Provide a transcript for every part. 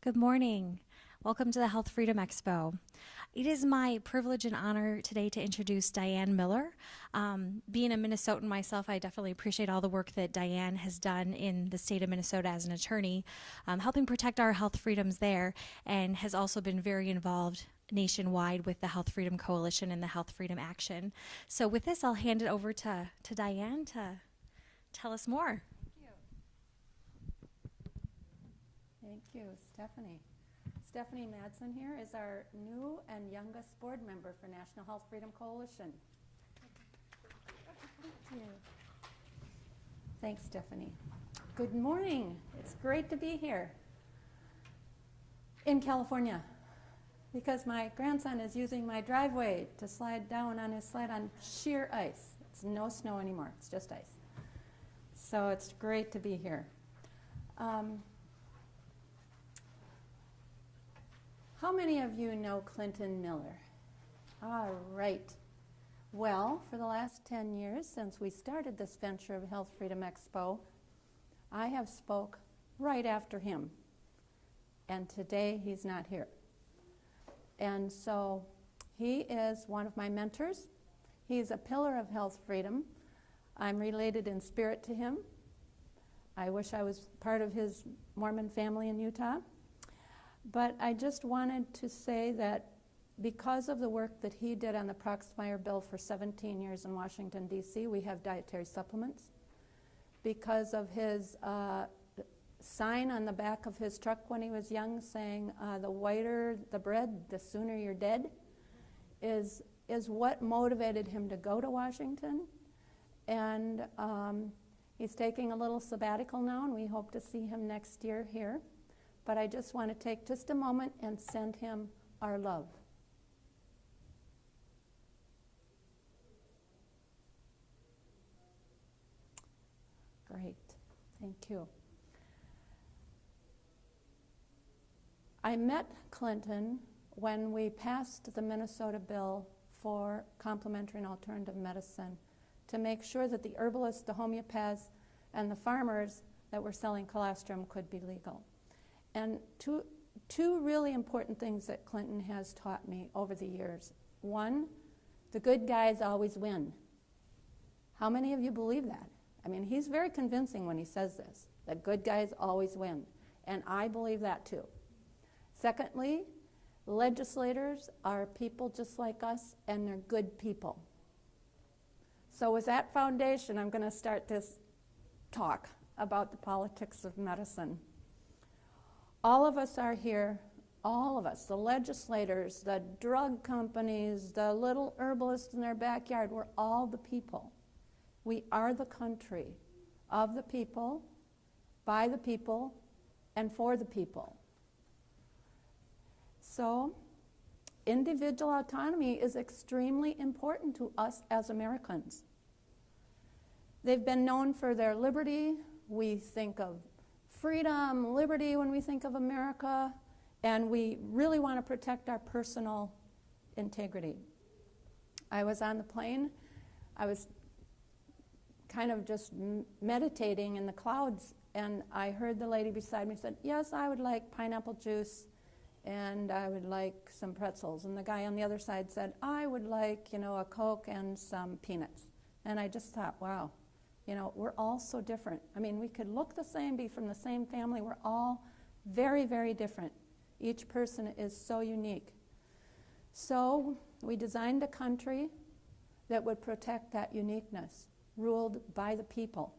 Good morning. Welcome to the Health Freedom Expo. It is my privilege and honor today to introduce Diane Miller. Being a Minnesotan myself, I definitely appreciate all the work that Diane has done in the state of Minnesota as an attorney, helping protect our health freedoms there, and has also been very involved nationwide with the Health Freedom Coalition and the Health Freedom Action. So with this, I'll hand it over to Diane to tell us more. Thank you, Stephanie. Stephanie Madsen here is our new and youngest board member for National Health Freedom Coalition. Thank you. Thanks, Stephanie. Good morning. It's great to be here in California because my grandson is using my driveway to slide down on his sled on sheer ice. It's no snow anymore. It's just ice. So it's great to be here. How many of you know Clinton Miller? All right. Well, for the last 10 years since we started this venture of Health Freedom Expo, I have spoke right after him. And today he's not here. And so he is one of my mentors. He's a pillar of health freedom. I'm related in spirit to him. I wish I was part of his Mormon family in Utah. But I just wanted to say that because of the work that he did on the Proxmire bill for 17 years in Washington, D.C., we have dietary supplements. Because of his sign on the back of his truck when he was young saying, the whiter the bread, the sooner you're dead, is what motivated him to go to Washington. And he's taking a little sabbatical now, and we hope to see him next year here. But I just want to take just a moment and send him our love. Great. Thank you. I met Clinton when we passed the Minnesota bill for complementary and alternative medicine to make sure that the herbalists, the homeopaths, and the farmers that were selling colostrum could be legal. And two really important things that Clinton has taught me over the years. One, the good guys always win. How many of you believe that? I mean, he's very convincing when he says this, that good guys always win. And I believe that too. Secondly, legislators are people just like us, and they're good people. So with that foundation, I'm going to start this talk about the politics of medicine. All of us are here, all of us, the legislators, the drug companies, the little herbalists in their backyard, we're all the people. We are the country of the people, by the people, and for the people. So, individual autonomy is extremely important to us as Americans. They've been known for their liberty. We think of freedom, liberty when we think of America, and we really want to protect our personal integrity. I was on the plane. I was kind of just meditating in the clouds, and I heard the lady beside me said, yes, I would like pineapple juice, and I would like some pretzels. And the guy on the other side said, I would like, a Coke and some peanuts. And I just thought, wow. We're all so different. I mean, we could look the same, be from the same family. We're all very, very different. Each person is so unique. So we designed a country that would protect that uniqueness, ruled by the people.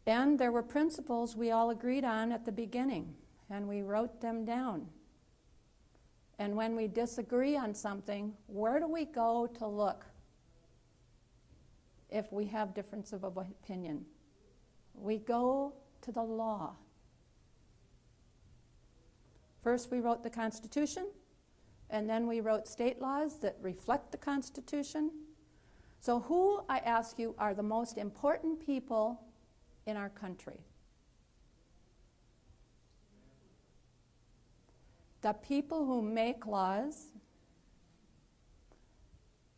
And there were principles we all agreed on at the beginning, and we wrote them down. And when we disagree on something, where do we go to look? If we have difference of opinion, we go to the law. First, we wrote the Constitution, and then we wrote state laws that reflect the Constitution. So who, I ask you, are the most important people in our country? The people who make laws,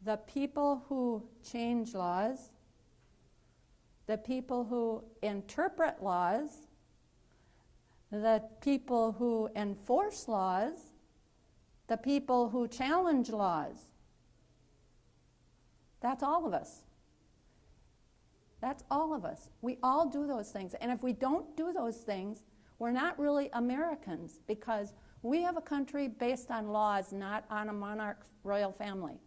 the people who change laws, the people who interpret laws, the people who enforce laws, the people who challenge laws. That's all of us. That's all of us. We all do those things. And if we don't do those things, we're not really Americans, because we have a country based on laws, not on a monarch royal family.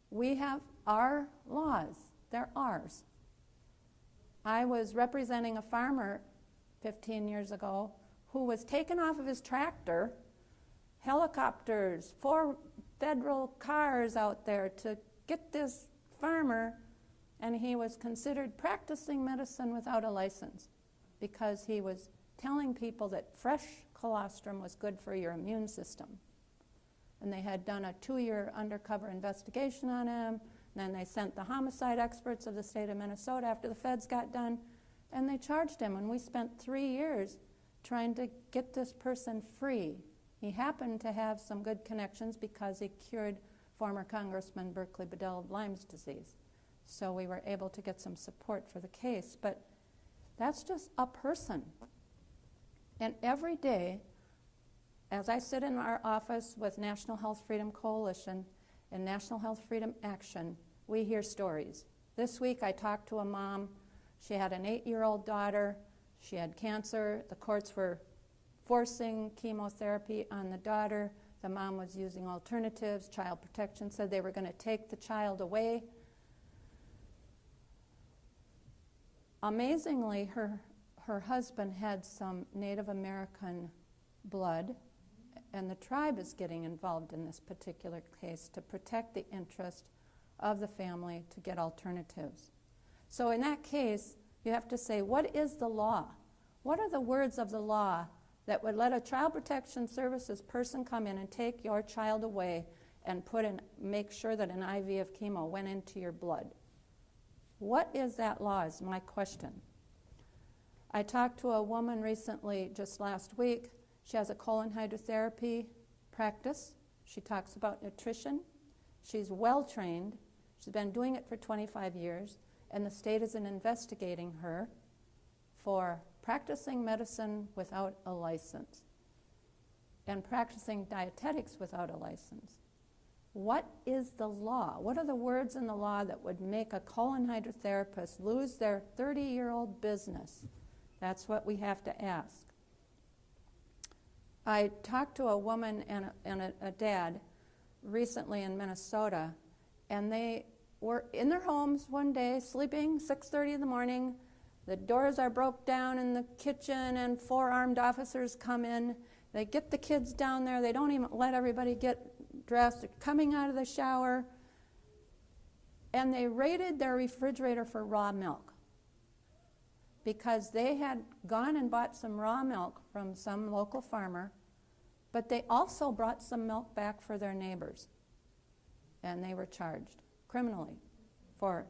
We have our laws. They're ours. I was representing a farmer 15 years ago who was taken off of his tractor, helicopters, 4 federal cars out there to get this farmer, and he was considered practicing medicine without a license because he was telling people that fresh colostrum was good for your immune system. And they had done a 2-year undercover investigation on him. Then they sent the homicide experts of the state of Minnesota after the feds got done, and they charged him. And we spent 3 years trying to get this person free. He happened to have some good connections because he cured former Congressman Berkeley Bedell of Lyme's disease. So we were able to get some support for the case. But that's just a person. And every day, as I sit in our office with National Health Freedom Coalition and National Health Freedom Action, we hear stories. This week I talked to a mom. She had an 8-year-old daughter. She had cancer. The courts were forcing chemotherapy on the daughter. The mom was using alternatives. Child Protection said they were going to take the child away. Amazingly, her husband had some Native American blood, and the tribe is getting involved in this particular case to protect the interest of the family to get alternatives. So in that case, you have to say, what is the law? What are the words of the law that would let a Child Protection Services person come in and take your child away and make sure that an IV of chemo went into your blood? What is that law is my question. I talked to a woman recently, just last week. She has a colon hydrotherapy practice. She talks about nutrition. She's well trained. She's been doing it for 25 years, and the state is investigating her for practicing medicine without a license and practicing dietetics without a license. What is the law? What are the words in the law that would make a colon hydrotherapist lose their 30-year-old business? That's what we have to ask. I talked to a woman and a dad recently in Minnesota, and they were in their homes one day, sleeping, 6:30 in the morning. The doors are broke down in the kitchen, and 4 armed officers come in. They get the kids down there. They don't even let everybody get dressed. They're coming out of the shower, and they raided their refrigerator for raw milk because they had gone and bought some raw milk from some local farmer, but they also brought some milk back for their neighbors, and they were charged criminally for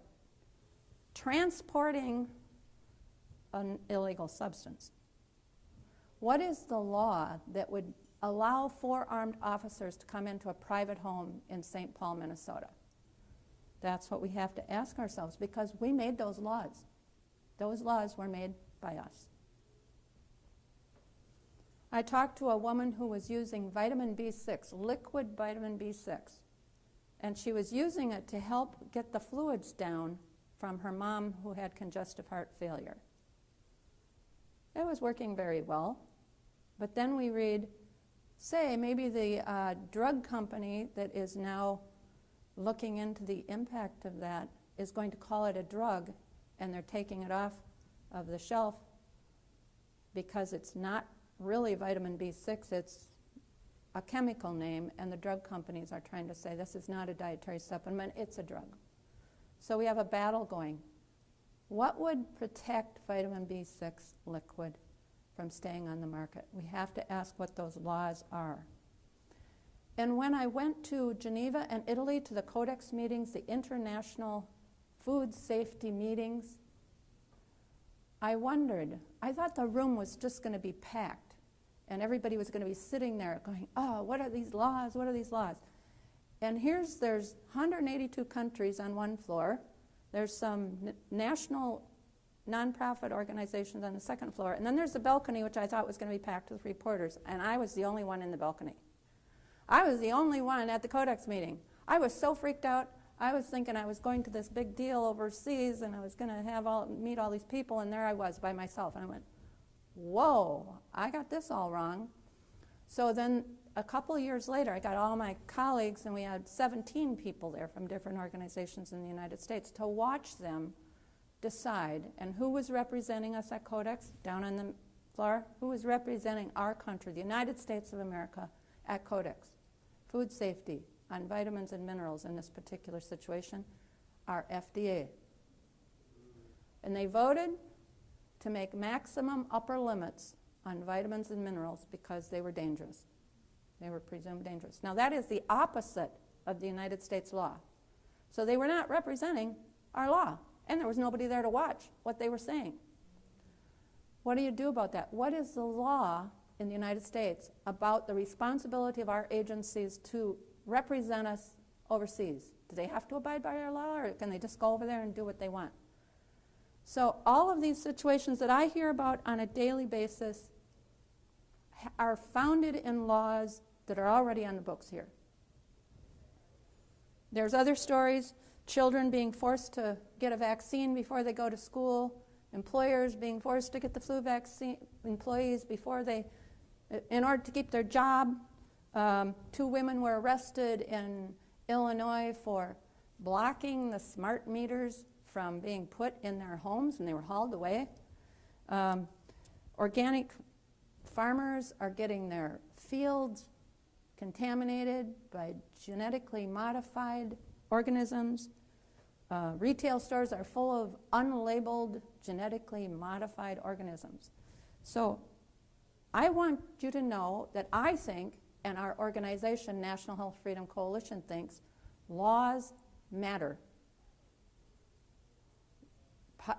transporting an illegal substance. What is the law that would allow 4 armed officers to come into a private home in St. Paul, Minnesota? That's what we have to ask ourselves, because we made those laws. Those laws were made by us. I talked to a woman who was using vitamin B6, liquid vitamin B6, and she was using it to help get the fluids down from her mom who had congestive heart failure. It was working very well, but then we read, say, maybe the drug company that is now looking into the impact of that is going to call it a drug, and they're taking it off of the shelf because it's not really vitamin B6, it's a chemical name, and the drug companies are trying to say this is not a dietary supplement, it's a drug. So we have a battle going. What would protect vitamin B6 liquid from staying on the market? We have to ask what those laws are. And when I went to Geneva and Italy to the Codex meetings, the international food safety meetings, I wondered, I thought the room was just going to be packed and everybody was going to be sitting there going, oh, what are these laws? What are these laws? And there's 182 countries on one floor. There's some national nonprofit organizations on the second floor. And then there's the balcony, which I thought was going to be packed with reporters. And I was the only one in the balcony. I was the only one at the Codex meeting. I was so freaked out. I was thinking I was going to this big deal overseas and I was going to meet all these people, and there I was by myself. And I went, whoa, I got this all wrong. So then a couple years later, I got all my colleagues, and we had 17 people there from different organizations in the United States to watch them decide. And who was representing us at Codex down on the floor? Who was representing our country, the United States of America, at Codex? Food safety on vitamins and minerals in this particular situation, our FDA. And they voted to make maximum upper limits on vitamins and minerals because they were dangerous. They were presumed dangerous. Now that is the opposite of the United States law. So they were not representing our law, and there was nobody there to watch what they were saying. What do you do about that? What is the law in the United States about the responsibility of our agencies to represent us overseas? Do they have to abide by our law, or can they just go over there and do what they want? So all of these situations that I hear about on a daily basis are founded in laws that are already on the books here. There's other stories, children being forced to get a vaccine before they go to school, employers being forced to get the flu vaccine, employees before they, in order to keep their job. 2 women were arrested in Illinois for blocking the smart meters from being put in their homes, and they were hauled away. Organic farmers are getting their fields contaminated by genetically modified organisms. Retail stores are full of unlabeled, genetically modified organisms. So I want you to know that I think, and our organization, National Health Freedom Coalition, thinks, laws matter.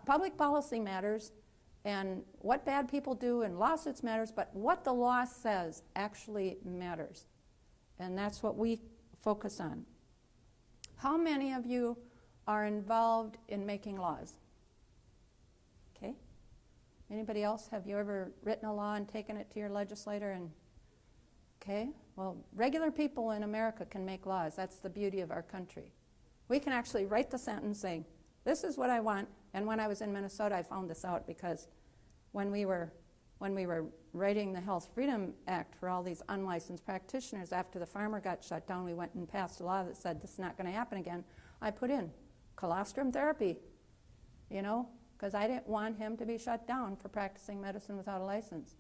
Public policy matters, and what bad people do in lawsuits matters, but what the law says actually matters. And that's what we focus on. How many of you are involved in making laws? Okay. Anybody else? Have you ever written a law and taken it to your legislator? And okay. Well, regular people in America can make laws. That's the beauty of our country. We can actually write the sentence saying, this is what I want. And when I was in Minnesota, I found this out because when we were writing the Health Freedom Act for all these unlicensed practitioners, after the farmer got shut down, we went and passed a law that said this is not going to happen again. I put in colostrum therapy, you know, because I didn't want him to be shut down for practicing medicine without a license.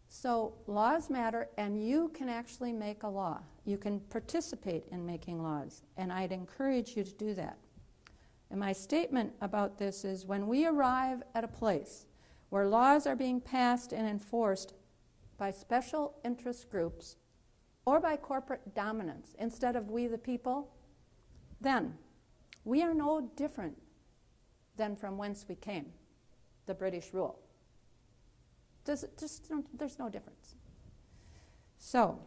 So laws matter, and you can actually make a law. You can participate in making laws, and I'd encourage you to do that. And my statement about this is, when we arrive at a place where laws are being passed and enforced by special interest groups or by corporate dominance instead of we the people, then we are no different than from whence we came, the British rule. There's no difference. So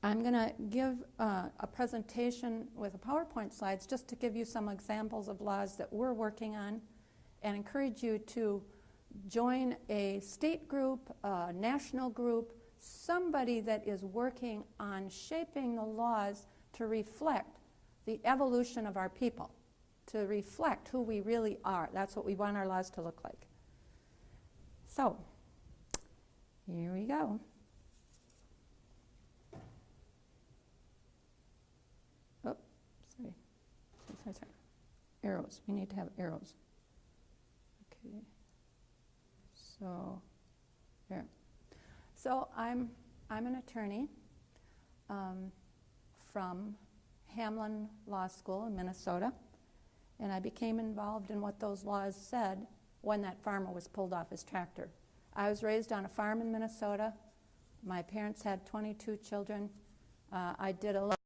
I'm going to give a presentation with a PowerPoint slides just to give you some examples of laws that we're working on, and encourage you to join a state group, a national group, somebody that is working on shaping the laws to reflect the evolution of our people, to reflect who we really are. That's what we want our laws to look like. So here we go. Oh, sorry. Arrows. We need to have arrows. Okay. So there. So I'm an attorney from Hamlin Law School in Minnesota, and I became involved in what those laws said when that farmer was pulled off his tractor. I was raised on a farm in Minnesota. My parents had 22 children. I did a